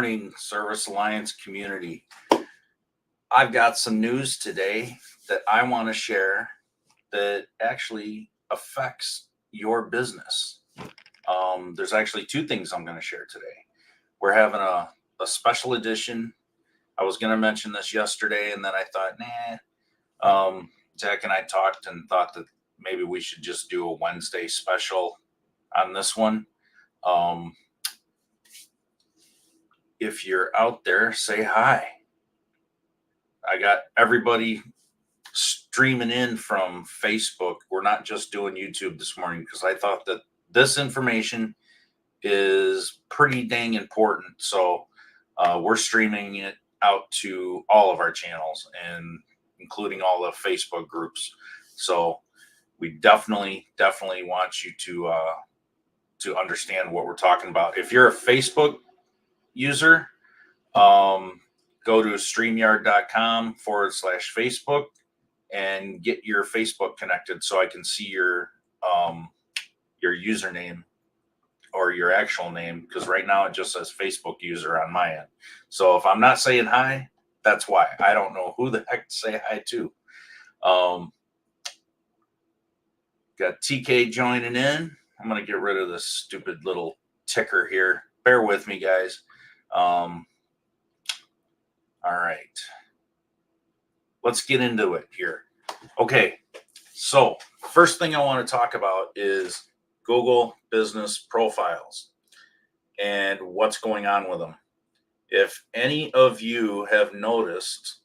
morning, Service Alliance community. I've got some news today that I want to share that actually affects your business. There's actually two things I'm going to share today. We're having a special edition. I was going to mention this yesterday, and then I thought, Jack and I talked and thought that maybe we should just do a Wednesday special on this one. If you're out there, say hi. I got everybody streaming in from Facebook. We're not just doing YouTube this morning because I thought that this information is pretty dang important. So we're streaming it out to all of our channels and including all the Facebook groups. So we definitely want you to understand what we're talking about. If you're a Facebook user, go to streamyard.com/Facebook and get your Facebook connected so I can see your username or your actual name, because right now it just says Facebook user on my end. So if I'm not saying hi, that's why. I don't know who the heck to say hi to. Got TK joining in. I'm going to get rid of this stupid little ticker here. Bear with me, guys. All right. Let's get into it here. Okay. So first thing I want to talk about is Google business profiles and what's going on with them. If any of you have noticed,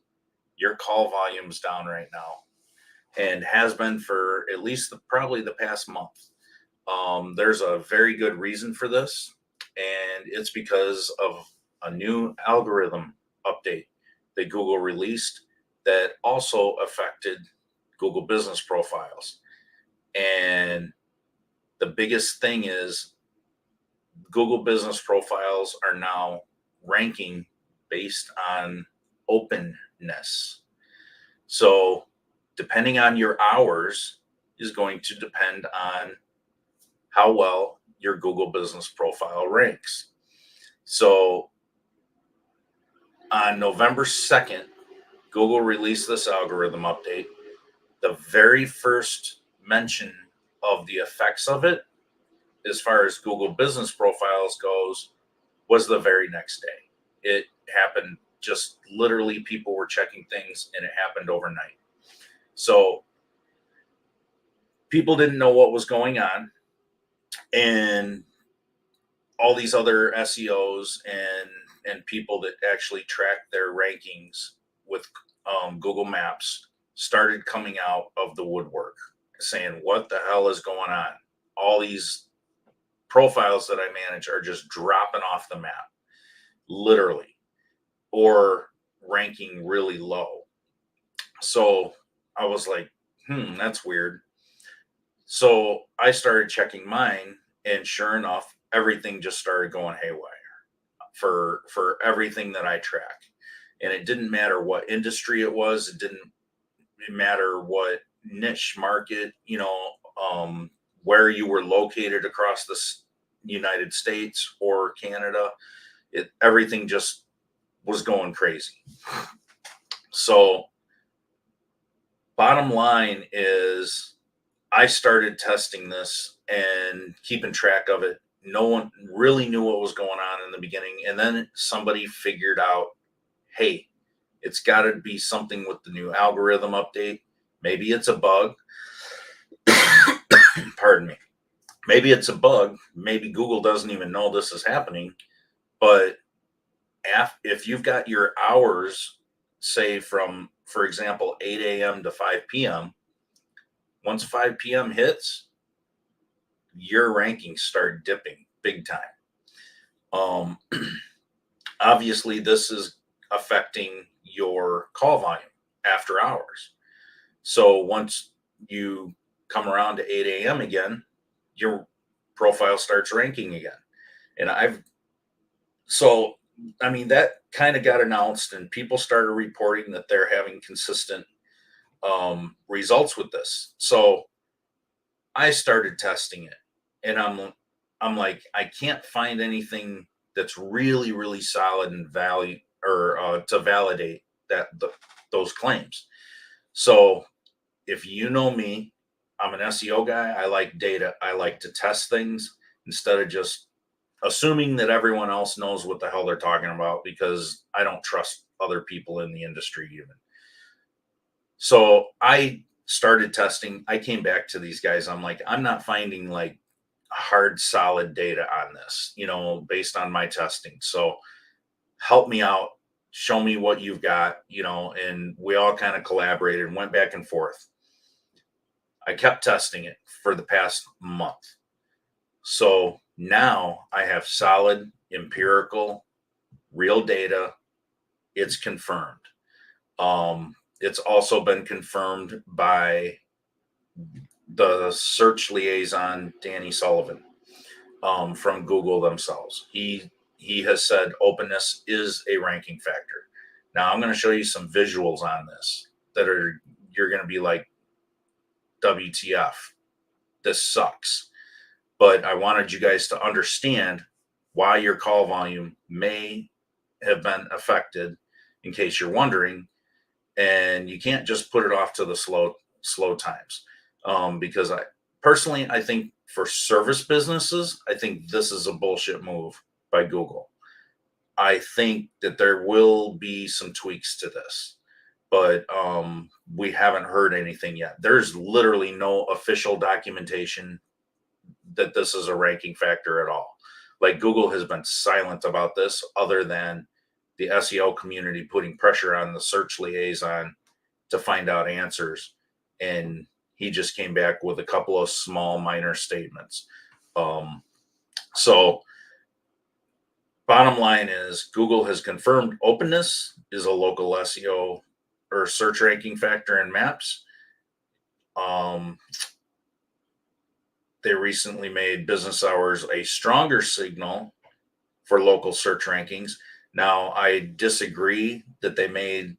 your call volume's down right now and has been for at least probably the past month. There's a very good reason for this, and it's because of a new algorithm update that Google released that also affected Google business profiles. And the biggest thing is Google business profiles are now ranking based on openness. So depending on your hours is going to depend on how well your Google business profile ranks. So on November 2nd, Google released this algorithm update. The very first mention of the effects of it, as far as Google business profiles goes, was the very next day. It happened just literally, people were checking things and it happened overnight. So people didn't know what was going on, and all these other SEOs and people that actually track their rankings with Google Maps started coming out of the woodwork saying, what the hell is going on? All these profiles that I manage are just dropping off the map, literally, or ranking really low. So I was like, that's weird. So I started checking mine, and sure enough, everything just started going haywire for everything that I track. And it didn't matter what industry it was. It didn't matter what niche market, where you were located across the United States or Canada. Everything just was going crazy. So bottom line is, I started testing this and keeping track of it. No one really knew what was going on in the beginning. And then somebody figured out, hey, it's got to be something with the new algorithm update. Maybe it's a bug. Pardon me. Maybe it's a bug. Maybe Google doesn't even know this is happening. But if you've got your hours, say from, for example, 8 a.m. to 5 p.m., once 5 p.m. hits, your rankings start dipping big time. Obviously, this is affecting your call volume after hours. So once you come around to 8 a.m. again, your profile starts ranking again. And that kind of got announced, and people started reporting that they're having consistent results with this. So I started testing it, and I'm like, I can't find anything that's really, really solid and value or to validate those claims. So if you know me, I'm an SEO guy. I like data. I like to test things instead of just assuming that everyone else knows what the hell they're talking about, because I don't trust other people in the industry even. So I started testing. I came back to these guys. I'm like, I'm not finding like hard, solid data on this, based on my testing. So help me out, show me what you've got, and we all kind of collaborated and went back and forth. I kept testing it for the past month. So now I have solid, empirical, real data. It's confirmed. It's also been confirmed by the search liaison, Danny Sullivan, from Google themselves. He has said openness is a ranking factor. Now I'm going to show you some visuals on this that are you're going to be like, WTF, this sucks. But I wanted you guys to understand why your call volume may have been affected, in case you're wondering. And you can't just put it off to the slow times, because I think for service businesses, I think this is a bullshit move by Google. I think that there will be some tweaks to this, but we haven't heard anything yet. There's literally no official documentation that this is a ranking factor at all. Like, Google has been silent about this, other than the SEO community putting pressure on the search liaison to find out answers. And he just came back with a couple of small minor statements. So bottom line is, Google has confirmed openness is a local SEO or search ranking factor in maps. They recently made business hours a stronger signal for local search rankings. Now, I disagree that they made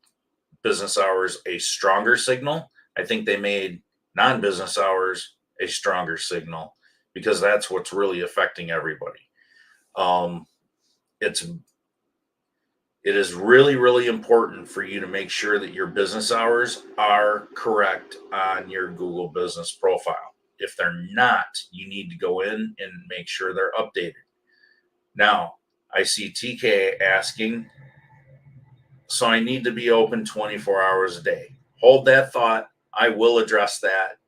business hours a stronger signal. I think they made non-business hours a stronger signal, because that's what's really affecting everybody. It is really, really important for you to make sure that your business hours are correct on your Google business profile. If they're not, you need to go in and make sure they're updated. Now, I see TK asking, so I need to be open 24 hours a day. Hold that thought. I will address that.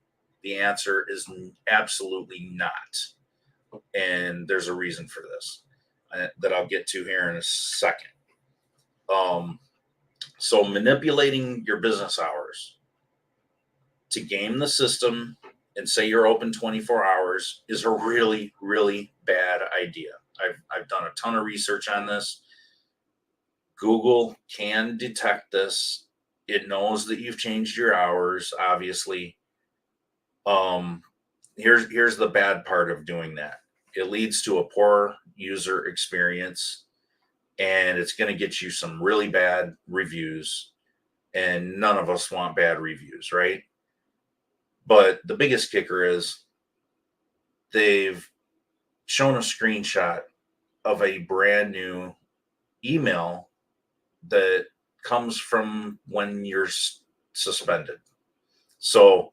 The answer is absolutely not. And there's a reason for this that I'll get to here in a second. So manipulating your business hours to game the system and say you're open 24 hours is a really, really bad idea. I've done a ton of research on this. Google can detect this. It knows that you've changed your hours, obviously. Here's the bad part of doing that. It leads to a poor user experience, and it's going to get you some really bad reviews, and none of us want bad reviews, right? But the biggest kicker is they've shown a screenshot of a brand new email that comes from when you're suspended. So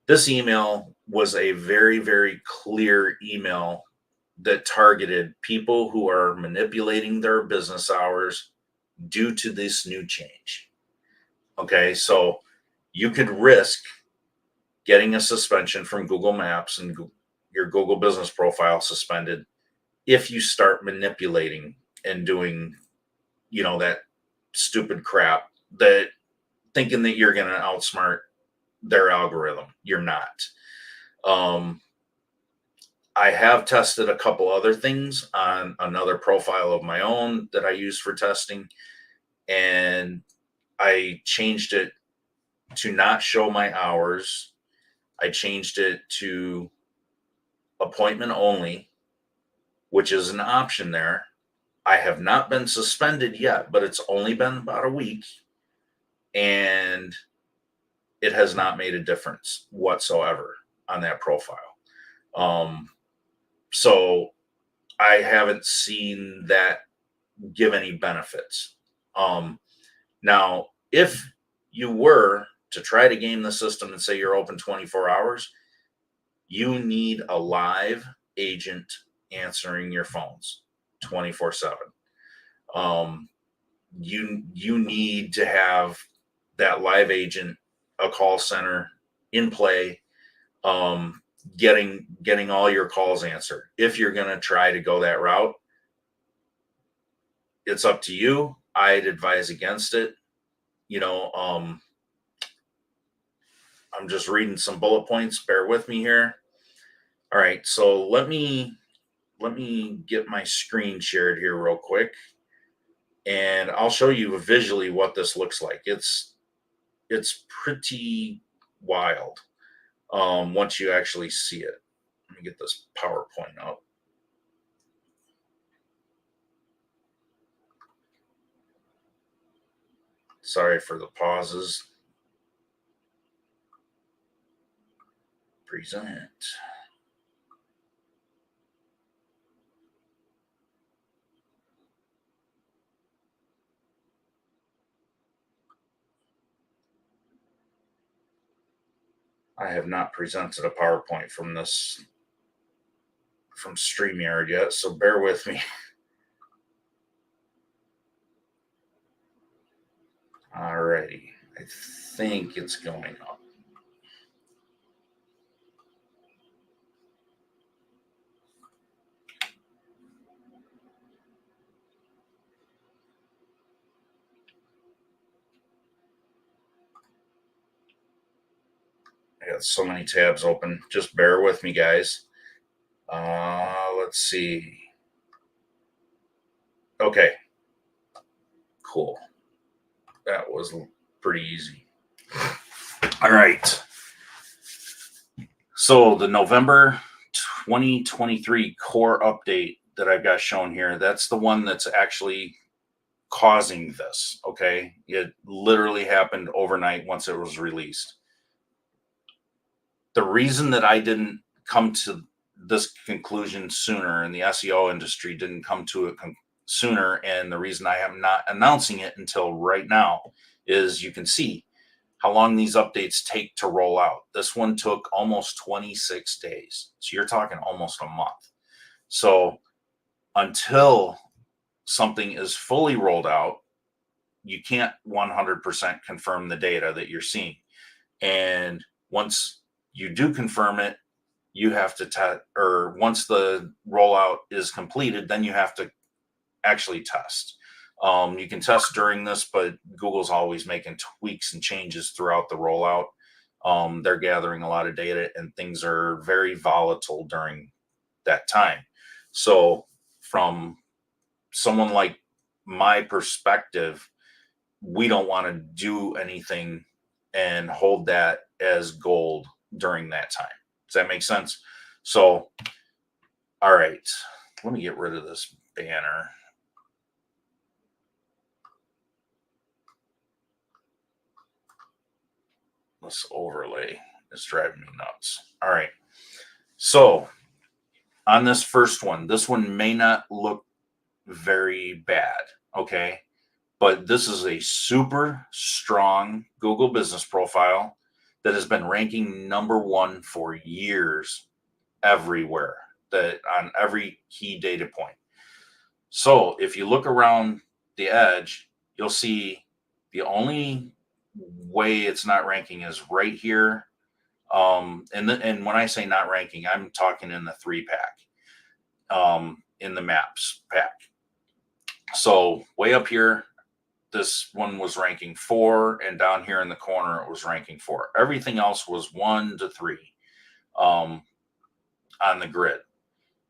this email was a very, very clear email that targeted people who are manipulating their business hours due to this new change. Okay, so you could risk getting a suspension from Google Maps and your Google business profile suspended if you start manipulating and doing, that stupid crap, that thinking that you're going to outsmart their algorithm. You're not. I have tested a couple other things on another profile of my own that I use for testing, and I changed it to not show my hours. I changed it to appointment only, which is an option there. I have not been suspended yet, but it's only been about a week, and it has not made a difference whatsoever on that profile. So I haven't seen that give any benefits. Now, if you were to try to game the system and say you're open 24 hours, you need a live agent answering your phones 24/7. Um, you need to have that live agent, a call center in play, um, getting all your calls answered. If you're going to try to go that route, it's up to you. I'd advise against it. You know, I'm just reading some bullet points. Bear with me here. All right, so let me get my screen shared here real quick, and I'll show you visually what this looks like. It's pretty wild once you actually see it. Let me get this PowerPoint up. Sorry for the pauses. Present. I have not presented a PowerPoint from StreamYard yet, so bear with me. Alrighty. I think it's going up. I got so many tabs open. Just bear with me, guys. Let's see. Okay, cool. That was pretty easy. All right. So the November 2023 core update that I've got shown here, that's the one that's actually causing this. Okay. It literally happened overnight once it was released. The reason that I didn't come to this conclusion sooner, and the SEO industry didn't come to it sooner, and the reason I am not announcing it until right now is you can see how long these updates take to roll out. This one took almost 26 days. So you're talking almost a month. So until something is fully rolled out, you can't 100% confirm the data that you're seeing. And once you do confirm it, you have to or once the rollout is completed, then you have to actually test. You can test during this, but Google's always making tweaks and changes throughout the rollout. They're gathering a lot of data, and things are very volatile during that time. So, from someone like my perspective, we don't want to do anything and hold that as gold during that time. Does that make sense? So, all right, let me get rid of this banner. This overlay is driving me nuts. All right. So, on this first one, this one may not look very bad. Okay. But this is a super strong Google business profile that has been ranking #1 for years everywhere, that on every key data point. So if you look around the edge, you'll see the only way it's not ranking is right here. And when I say not ranking, I'm talking in the 3-pack, in the maps pack. So way up here, this one was ranking 4, and down here in the corner it was ranking 4. Everything else was 1 to 3 on the grid.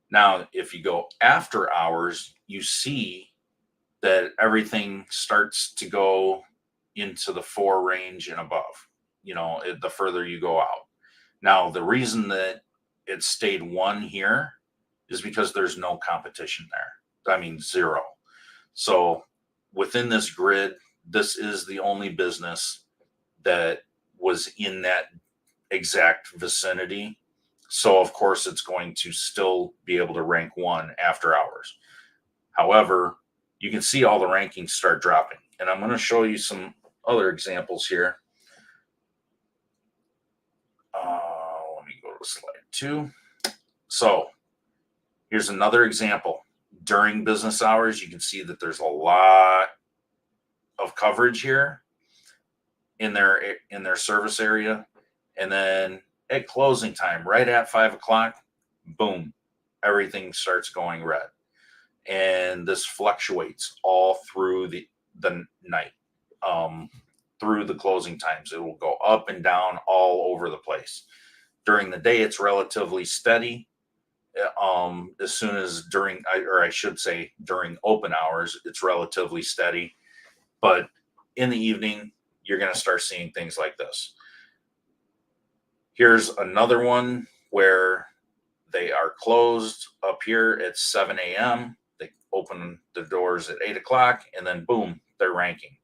Now, if you go after hours, you see that everything starts to go into the 4 range and above. The further you go out. Now, the reason that it stayed 1 here is because there's no competition there. I mean, 0. So within this grid, this is the only business that was in that exact vicinity. So of course it's going to still be able to rank one after hours. However, you can see all the rankings start dropping. And I'm going to show you some other examples here. Let me go to slide 2. So here's another example. During business hours, you can see that there's a lot of coverage here in their service area. And then at closing time, right at 5 o'clock, boom, everything starts going red. And this fluctuates all through the night, through the closing times. It will go up and down all over the place. During the day, it's relatively steady. As soon as I should say during open hours, it's relatively steady. But in the evening, you're going to start seeing things like this. Here's another one where they are closed up here at 7 a.m. They open the doors at 8 o'clock, and then boom, they're ranking.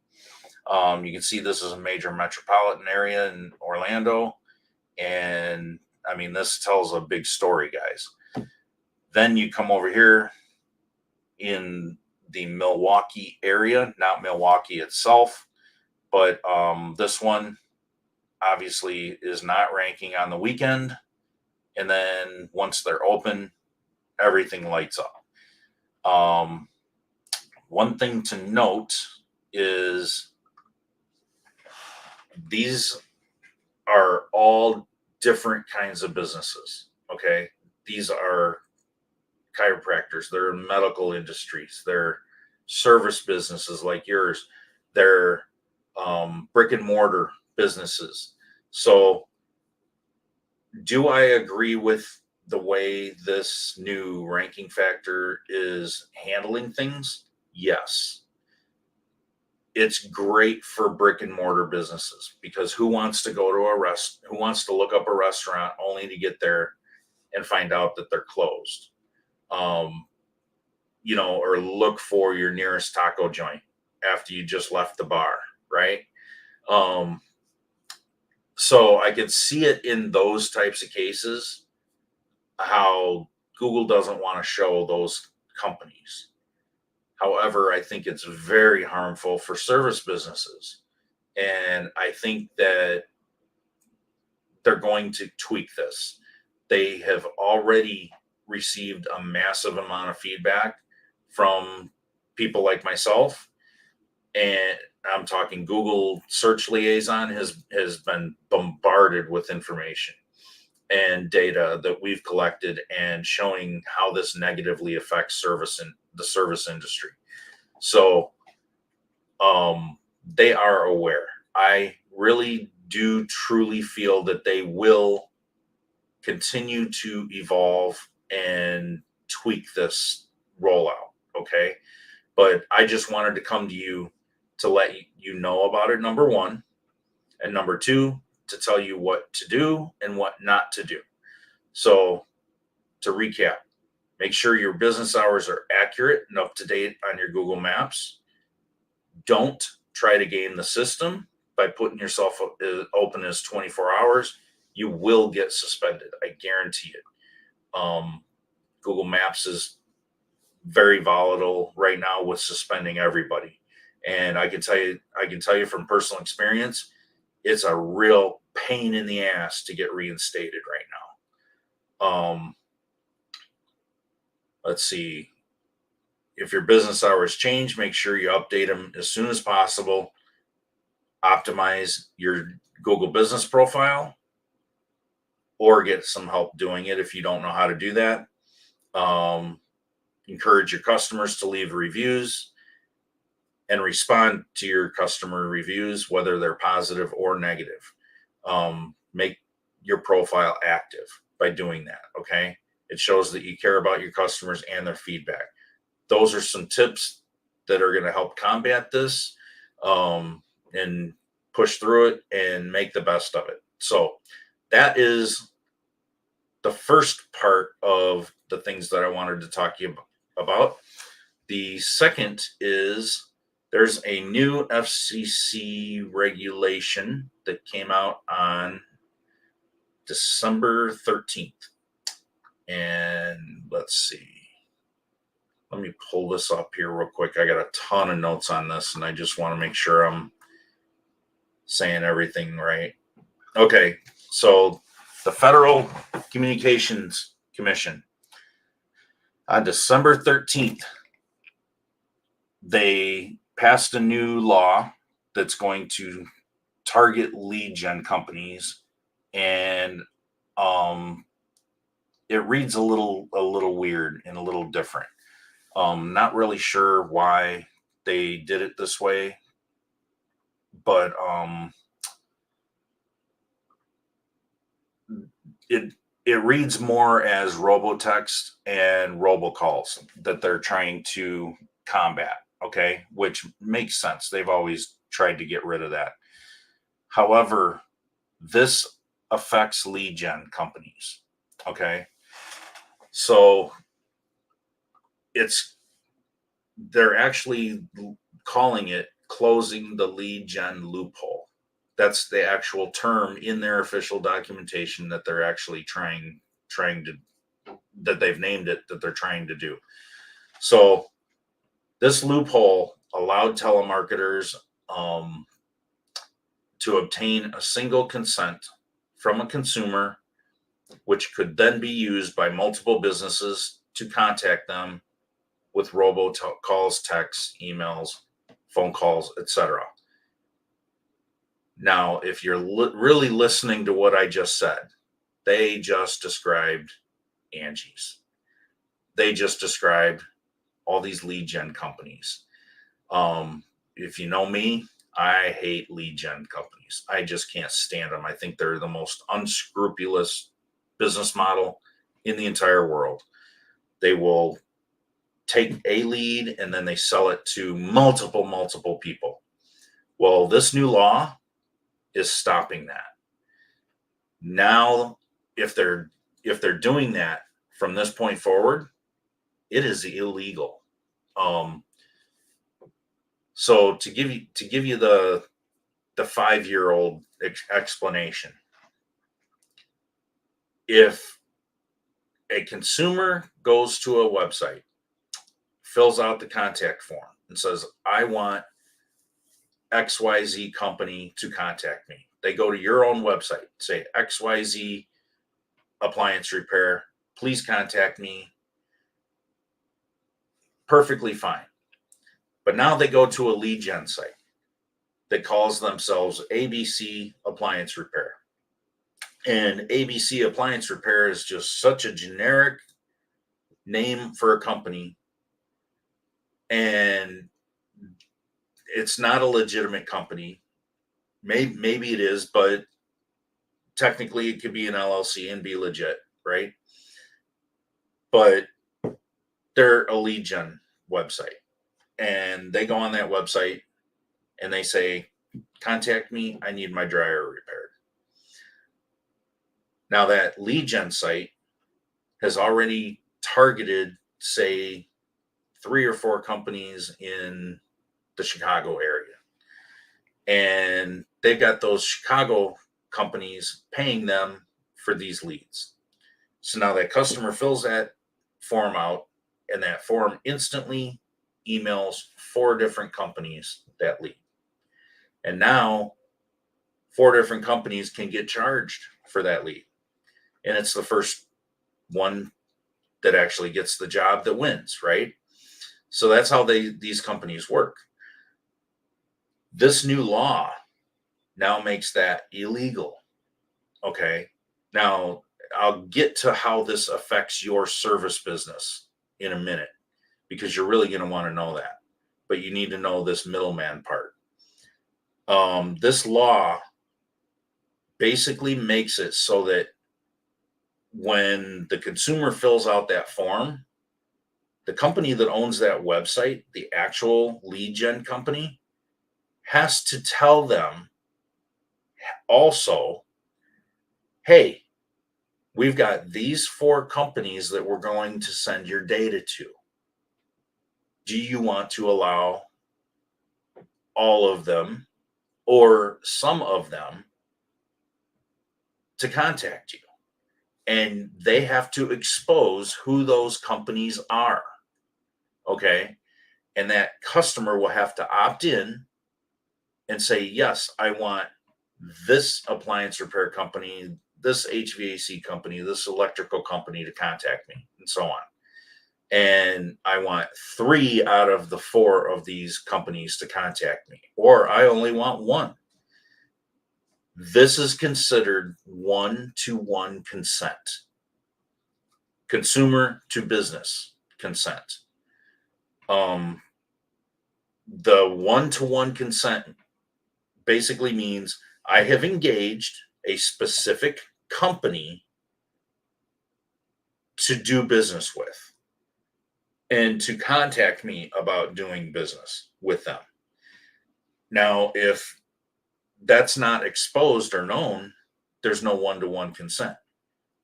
You can see this is a major metropolitan area in Orlando. And I mean, this tells a big story, guys. Then you come over here in the Milwaukee area, not Milwaukee itself, but this one obviously is not ranking on the weekend. And then once they're open, everything lights up. One thing to note is these are all different kinds of businesses. Okay. These are chiropractors, they're medical industries, they're service businesses like yours, they're brick and mortar businesses. So, do I agree with the way this new ranking factor is handling things? Yes. It's great for brick and mortar businesses because who wants to go to who wants to look up a restaurant only to get there and find out that they're closed? Or look for your nearest taco joint after you just left the bar, right? So I can see it in those types of cases how Google doesn't want to show those companies. However, I think it's very harmful for service businesses. And I think that they're going to tweak this. They have already received a massive amount of feedback from people like myself. And I'm talking Google Search Liaison has been bombarded with information and data that we've collected and showing how this negatively affects the service industry. So they are aware. I really do truly feel that they will continue to evolve and tweak this rollout. Okay. But I just wanted to come to you to let you know about it, number one. And number two, to tell you what to do and what not to do. So to recap, make sure your business hours are accurate and up to date on your Google Maps. Don't try to game the system by putting yourself open as 24 hours. You will get suspended. I guarantee it. Google Maps is very volatile right now with suspending everybody. And I can tell you from personal experience, it's a real pain in the ass to get reinstated right now. Let's see. If your business hours change, make sure you update them as soon as possible. Optimize your Google business profile or get some help doing it if you don't know how to do that. Encourage your customers to leave reviews and respond to your customer reviews, whether they're positive or negative. Make your profile active by doing that. Okay. It shows that you care about your customers and their feedback. Those are some tips that are going to help combat this and push through it and make the best of it. So that is the first part of the things that I wanted to talk to you about. The second is there's a new FCC regulation that came out on December 13th. And let's see. Let me pull this up here real quick. I got a ton of notes on this, and I just want to make sure I'm saying everything right. Okay, so the Federal Communications Commission on December 13th, they passed a new law that's going to target lead gen companies, and it reads a little weird and a little different. Not really sure why they did it this way, but it it reads more as robotext and robocalls that they're trying to combat. Okay, which makes sense. They've always tried to get rid of that. However, this affects lead gen companies. Okay, so it's they're actually calling it closing the lead gen loophole. That's the actual term in their official documentation that they're actually trying to that they've named it that they're trying to do. So this loophole allowed telemarketers um, to obtain a single consent from a consumer, which could then be used by multiple businesses to contact them with robocalls, texts, emails, phone calls, etc. Now, if you're really listening to what I just said, they just described Angie's. They just described all these lead gen companies. If you know me, I hate lead gen companies. I just can't stand them. I think they're the most unscrupulous business model in the entire world. They will take a lead and then they sell it to multiple people. Well, this new law is stopping that. Now, if they're doing that from this point forward, it is illegal. Um, so to give you the 5-year-old explanation, if a consumer goes to a website, fills out the contact form, and says, "I want XYZ company to contact me." They go to your own website, say XYZ appliance repair, please contact me. Perfectly fine. But now they go to a lead gen site that calls themselves ABC Appliance Repair. And ABC Appliance Repair is just such a generic name for a company. And it's not a legitimate company. Maybe it is, but technically it could be an LLC and be legit, right? But they're a lead gen website. And they go on that website and they say, "Contact me, I need my dryer repaired." Now, that lead gen site has already targeted, say, 3 or 4 companies in the Chicago area. And they've got those Chicago companies paying them for these leads. So now that customer fills that form out, and that form instantly emails 4 different companies that lead. And now 4 different companies can get charged for that lead. And it's the first one that actually gets the job that wins, right? So that's how these companies work. This new law now makes that illegal. Okay. Now, I'll get to how this affects your service business in a minute, because you're really going to want to know that. But you need to know this middleman part. This law basically makes it so that when the consumer fills out that form, the company that owns that website, the actual lead gen company, has to tell them also, "Hey, we've got these 4 companies that we're going to send your data to. Do you want to allow all of them or some of them to contact you?" and they have to expose who those companies are. Okay. And that customer will have to opt in and say, yes, I want this appliance repair company, this HVAC company, this electrical company to contact me, and so on. And I want 3 out of the 4 of these companies to contact me, or I only want 1. This is considered one-to-one consent, consumer to business consent. The one-to-one consent basically means I have engaged a specific company to do business with and to contact me about doing business with them. Now, if that's not exposed or known, there's no one-to-one consent.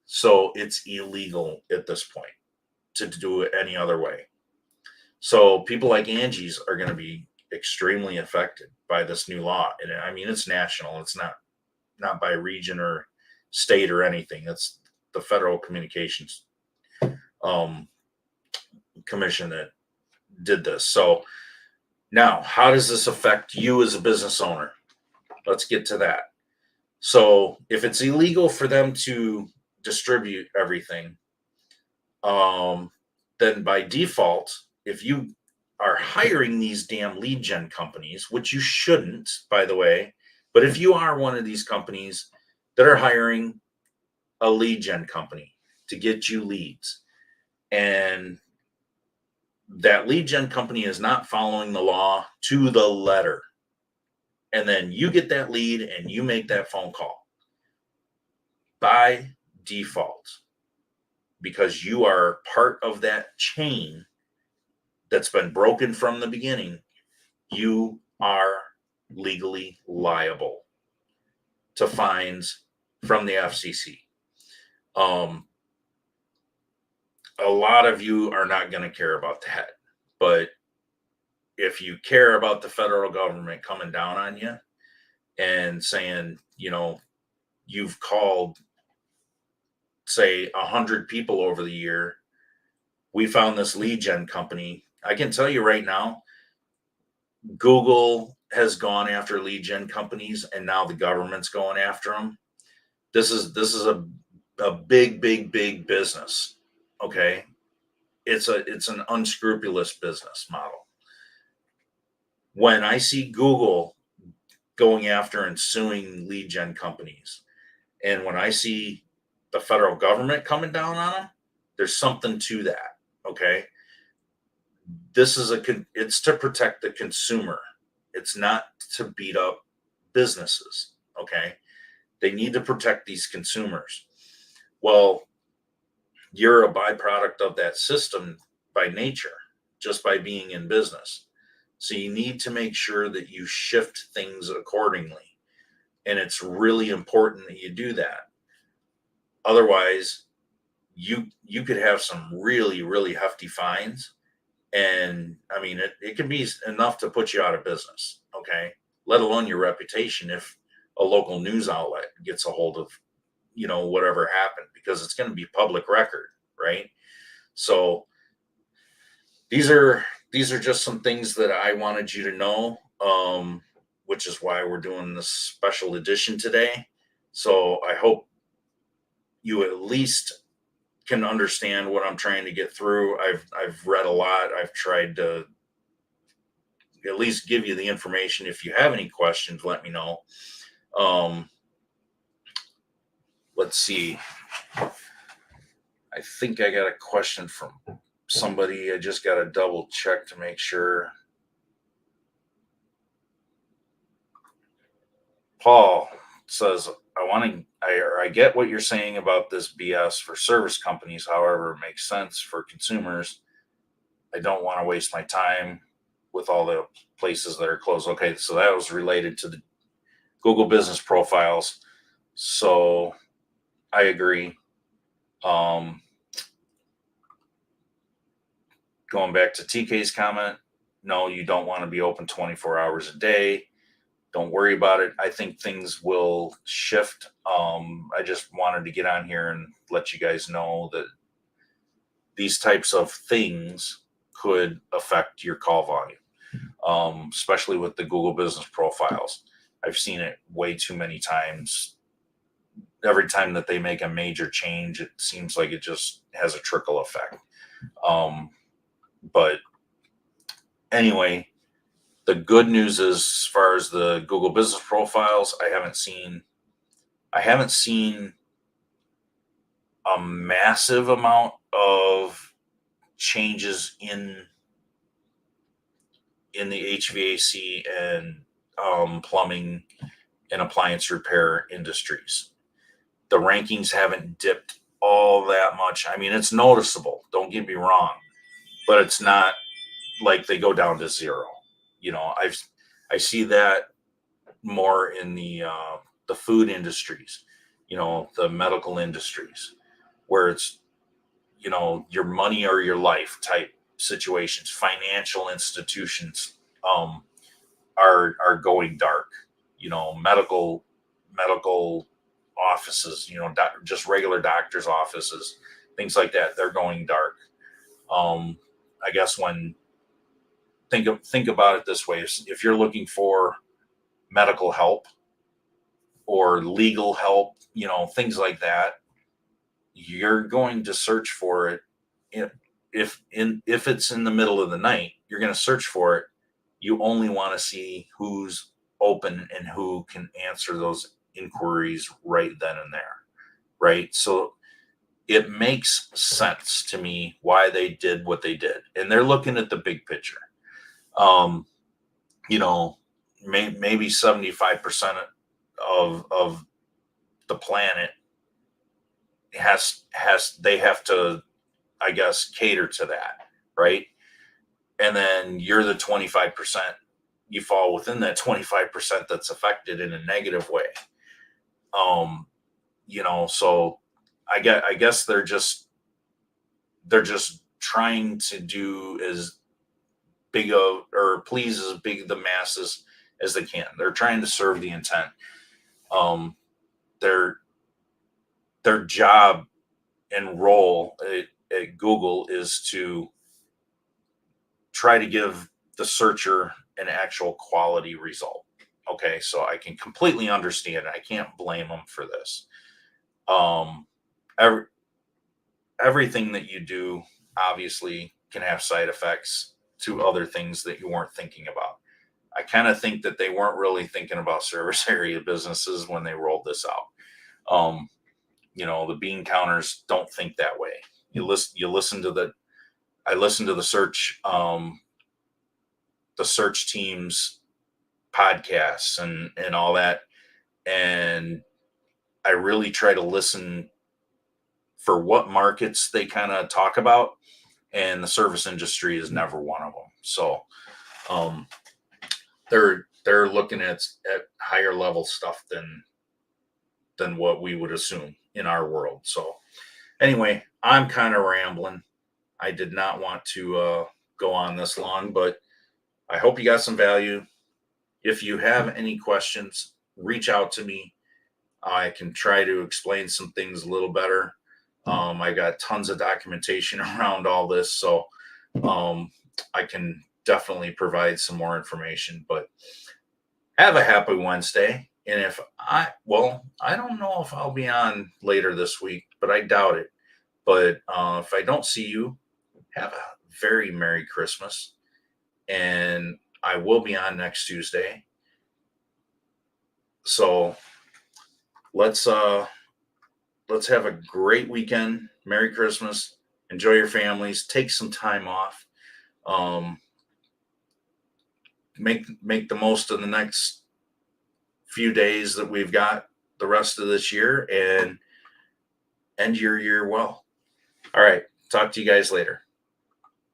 So it's illegal at this point to do it any other way. So people like Angie's are going to be extremely affected by this new law. And I mean, it's national. It's not by region or state or anything. It's the Federal Communications Commission that did this. So now, how does this affect you as a business owner? Let's get to that. So if it's illegal for them to distribute everything, then by default, if you are hiring these damn lead gen companies, which you shouldn't, by the way, but if you are one of these companies that are hiring a lead gen company to get you leads, and that lead gen company is not following the law to the letter, and then you get that lead and you make that phone call, by default, because you are part of that chain that's been broken from the beginning, you are legally liable to fines from the FCC. A lot of you are not going to care about that, but if you care about the federal government coming down on you and saying, you've called, say, 100 people over the year, we found this lead gen company. I can tell you right now, Google has gone after lead gen companies, and now the government's going after them. This is a big business. Okay, it's an unscrupulous business model. When I see Google going after and suing lead gen companies, and when I see the federal government coming down on them, there's something to that. Okay, it's to protect the consumer. It's not to beat up businesses. Okay, they need to protect these consumers. Well, you're a byproduct of that system by nature, just by being in business. So you need to make sure that you shift things accordingly. And it's really important that you do that. Otherwise, you could have some really hefty fines. And I mean, it can be enough to put you out of business. Okay, let alone your reputation if a local news outlet gets a hold of whatever happened, because it's going to be public record, right? So these are just some things that I wanted you to know, which is why we're doing this special edition today. So I hope you at least can understand what I'm trying to get through. I've read a lot. I've tried to at least give you the information. If you have any questions, let me know. Let's see. I think I got a question from somebody. I just got to double check to make sure. Paul says, I get what you're saying about this BS for service companies. However, it makes sense for consumers. I don't want to waste my time with all the places that are closed. Okay, so that was related to the Google business profiles. So I agree. Going back to TK's comment, no, you don't want to be open 24 hours a day. Don't worry about it. I think things will shift. I just wanted to get on here and let you guys know that these types of things could affect your call volume, especially with the Google business profiles. I've seen it way too many times. Every time that they make a major change, it seems like it just has a trickle effect. But anyway, the good news is, as far as the Google business profiles, I haven't seen a massive amount of changes in the HVAC and plumbing and appliance repair industries. The rankings haven't dipped all that much. I mean, it's noticeable. Don't get me wrong, but it's not like they go down to zero. I see that more in the food industries, the medical industries, where it's your money or your life type situations. Financial institutions are going dark. Medical offices, just regular doctors' offices, things like that. They're going dark. I guess when think about it this way: if you're looking for medical help or legal help, things like that, you're going to search for it. If it's in the middle of the night, you're going to search for it. You only want to see who's open and who can answer those inquiries right then and there, right? So it makes sense to me why they did what they did, and they're looking at the big picture. um maybe 75% of the planet they have to, I guess, cater to that, right? And then you're the 25%. You fall within that 25% that's affected in a negative way. um so I guess they're just trying to do as big of, or please as big the masses as they can. They're trying to serve the intent. um their their job and role at Google is to try to give the searcher an actual quality result. Okay, so I can completely understand it. I can't blame them for this. Um, every, Everything that you do obviously can have side effects to other things that you weren't thinking about. I kind of think that they weren't really thinking about service area businesses when they rolled this out. The bean counters don't think that way. You listen to the I listen to the search teams podcasts and all that, and I really try to listen for what markets they kind of talk about, and the service industry is never one of them. So um, they're looking at higher level stuff than what we would assume in our world. So anyway, I'm kind of rambling. I did not want to go on this long, but I hope you got some value. If you have any questions, reach out to me. I can try to explain some things a little better. I got tons of documentation around all this, so I can definitely provide some more information. But have a happy Wednesday. And I don't know if I'll be on later this week, but I doubt it. But if I don't see you, have a very Merry Christmas. And I will be on next Tuesday. So let's have a great weekend. Merry Christmas. Enjoy your families. Take some time off. Um, make the most of the next few days that we've got the rest of this year, and end your year well. All right. Talk to you guys later.